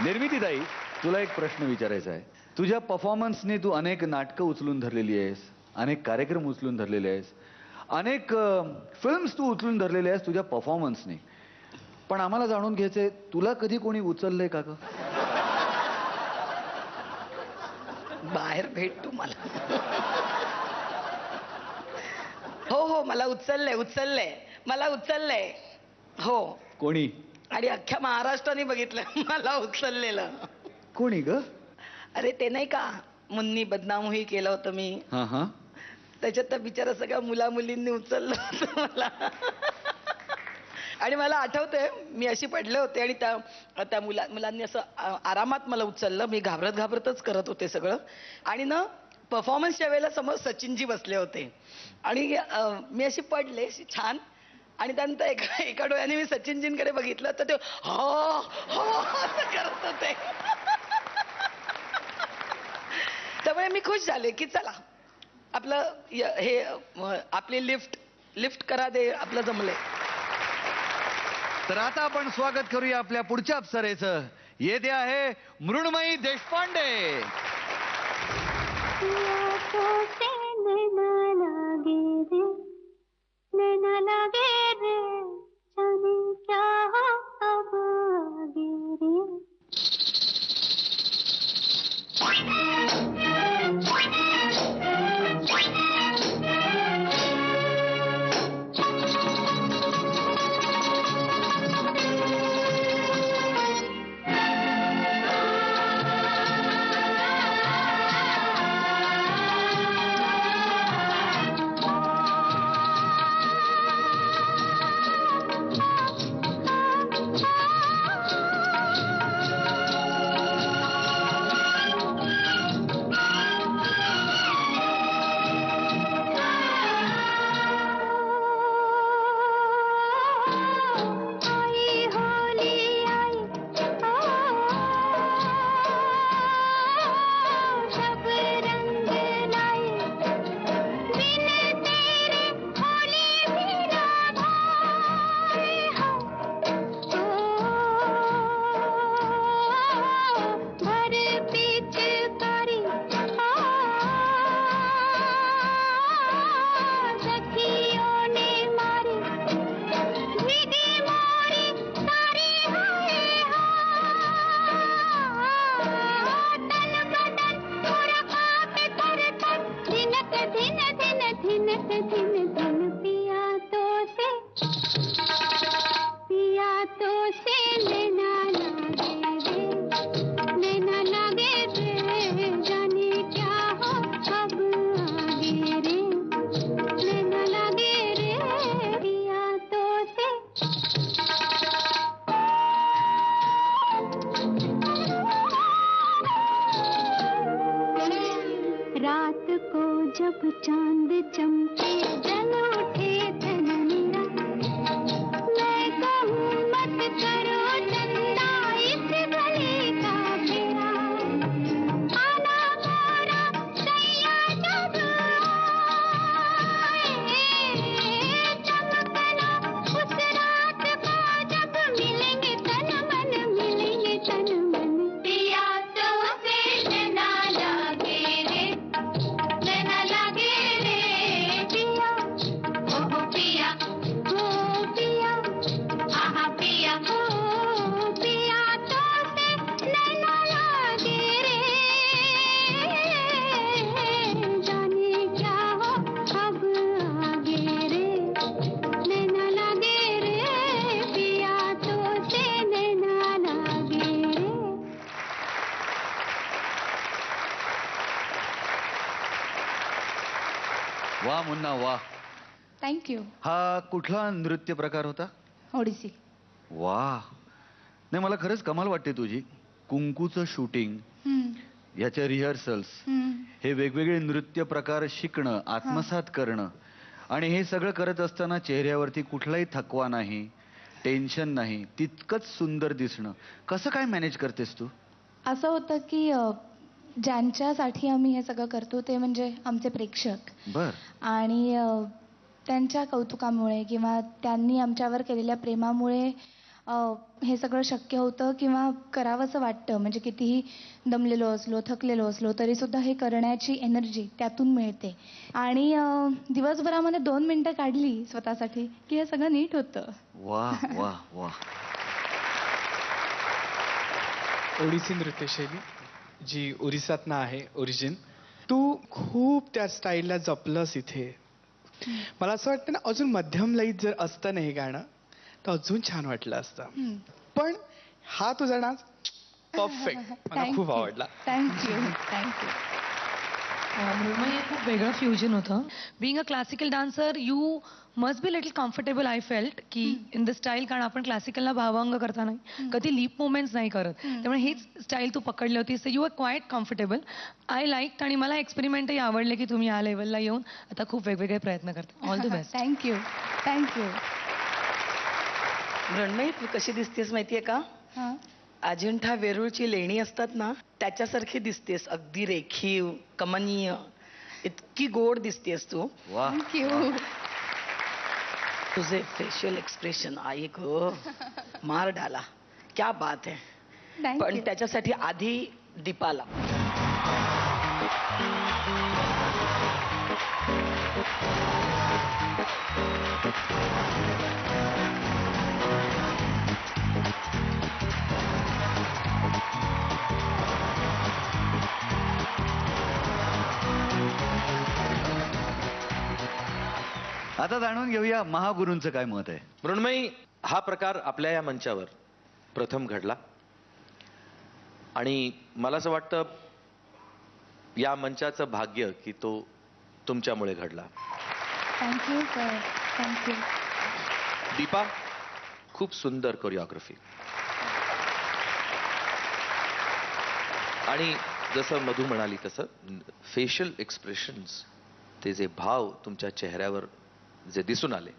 निर्मितीताई, तुला एक प्रश्न विचारायचा आहे. तुझ्या परफॉर्मन्सने तू अनेक नाटकं उचलून धरलेली आहेस, अनेक कार्यक्रम उचलून धरलेले आहेस, अनेक फिल्म्स तू उचलून धरलेले आहेस तुझ्या परफॉर्मन्सने. पण आम्हाला जाणून घ्यायचंय, तुला कधी कोणी उचललंय का ग? बाहेर भेट तू मला. हो हो, मला उचललंय मला उचललंय. हो. कोणी? आणि अख्ख्या महाराष्ट्राने बघितलं मला उचललेलं. कोणी ग? अरे ते नाही का, मुन्नी बदनामही केलं होतं मी. हा हा. त्याच्यात त्या बिचारा सगळ्या मुलींनी उचललं होतं मला. आणि मला आठवतंय, मी अशी पडले होते आणि त्या मुलांनी असं आरामात मला उचललं. मी घाबरतच करत होते सगळं. आणि ना परफॉर्मन्सच्या वेळेला समोर सचिनजी बसले होते आणि मी अशी पडले अशी छान. आणि त्यानंतर एका डोळ्याने मी सचिनजींकडे बघितलं तर ते असं करत होते. त्यामुळे मी खुश झाले की चला आपलं हे आपली लिफ्ट करा दे आपलं जमले. तर आता आपण स्वागत करूया आपल्या पुढच्या अप्सरेचं. येते आहे मृण्मयी देशपांडे. रात को जब चांद चमके जल उठे तन मेरा, मैं कहूँ मत करो चंदा इस गली का फेरा, आना मोरा सैया जब आए, चमकना उस रात को जब मिलेंगे तन मन, मिलेंगे तन मन, पिया तो से ना लागे रे, ना लागे रे पिया, ओ पिया, आहा पिया, ओ पिया तो से ना लागे रे, जाने क्या हो अब आगे रे, ना लागे रे पिया तो से ना लागे रे. वा मुन्ना वा. थँक्यू. हा कुठला नृत्य प्रकार होता? ओडिसी. वा. नाही, मला खरंच कमाल वाटते तुझी. कुंकूचं शूटिंग, याच्या रिहर्सल्स, हे वेगवेगळे नृत्य प्रकार शिकणं, आत्मसात करणं, आणि हे सगळं करत असताना चेहऱ्यावरती कुठलाही थकवा नाही, टेन्शन नाही, तितकंच सुंदर दिसणं. कसं काय मॅनेज करतेस तू? असं होतं की ज्यांच्यासाठी आम्ही हे सगळं करतो ते म्हणजे आमचे प्रेक्षक. बर. आणि त्यांच्या कौतुकामुळे किंवा त्यांनी आमच्यावर केलेल्या प्रेमामुळे हे सगळं शक्य होतं किंवा करावंसं वाटतं. म्हणजे कितीही दमलेलो असलो, थकलेलो असलो, तरीसुद्धा हे करण्याची एनर्जी त्यातून मिळते. आणि दिवसभरामध्ये 2 मिनिटं काढली स्वतःसाठी की हे सगळं नीट होतं. वा वा वा. ओडिसी नृत्यशैली जी ओरिसातनं आहे ओरिजिन, तू खूप त्या स्टाईलला जपलंस इथे. मला असं वाटतं ना, अजून मध्यम लयीत जर असतं ना हे गाणं तर अजून छान वाटलं असतं. पण हा तुझा डान्स परफेक्ट, मला खूप आवडला. थँक्यू. मृण्मयी, हे खूप वेगळं फ्युजन होतं. Being a classical dancer you must be little comfortable. I felt की इन द स्टाईल, कारण आपण क्लासिकलला भावांग करता नाही, कधी लीप मुवमेंट्स नाही करत, त्यामुळे हीच स्टाईल तू पकडली होती. So you are quite comfortable. I like, आणि मला एक्सपेरिमेंटही आवडले की तुम्ही या लेवलला येऊन आता खूप वेगवेगळे प्रयत्न करता. All the best. Thank you. Mrunmayee, तू कशी दिसतेस माहितीये का? हां. अजिंठा वेरूळची लेणी असतात ना, त्याच्यासारखी दिसतेस. अगदी रेखीव, कमनीय, इतकी गोड दिसतेस तू. वा. थँक्यू. तुझे फेशियल एक्सप्रेशन, आई गो, मार डाला. क्या बात है. पण थँक्यू. त्याच्यासाठी आधी दीपाला. आता जाणून घेऊया महागुरूंचं काय मत आहे. मृण्मयी, हा प्रकार आपल्या या मंचावर प्रथम घडला आणि मला असं वाटतं या मंचाचं भाग्य की तो तुमच्यामुळे घडला. Thank you sir. थँक्यू. दीपा, खूप सुंदर कोरिओग्राफी. आणि जसं मधू म्हणाली तसं फेशियल एक्सप्रेशन्स, ते जे भाव तुमच्या चेहऱ्यावर जे दिसून आले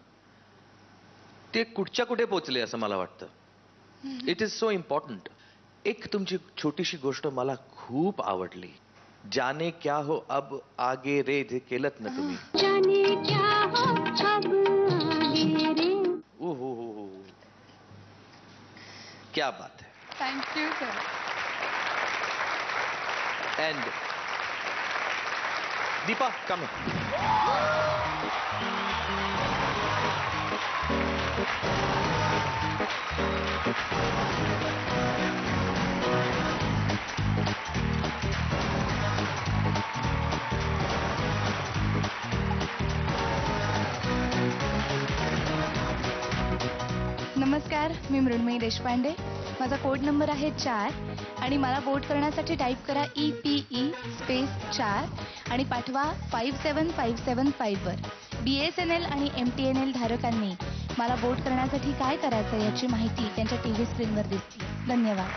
ते कुठच्या कुठे पोचले असं मला वाटतं. It is so important. एक तुमची छोटीशी गोष्ट मला खूप आवडली. जाने क्या हो अब आगे रे, जे केलत ना तुम्ही. जाने क्या हो अब आगे रे. ओ हो, क्या बात है. Thank you sir. अँड दीपा, कम. नमस्कार, मी मृण्मयी देशपांडे. माझा कोड नंबर आहे 4 आणि मला वोट करण्यासाठी टाईप करा EPE स्पेस 4 आणि पाठवा 57575 वर. BSNL आणि MTNL धारकांनी मला वोट करण्यासाठी काय करायचं याची माहिती त्यांच्या TV स्क्रीनवर दिसते. धन्यवाद.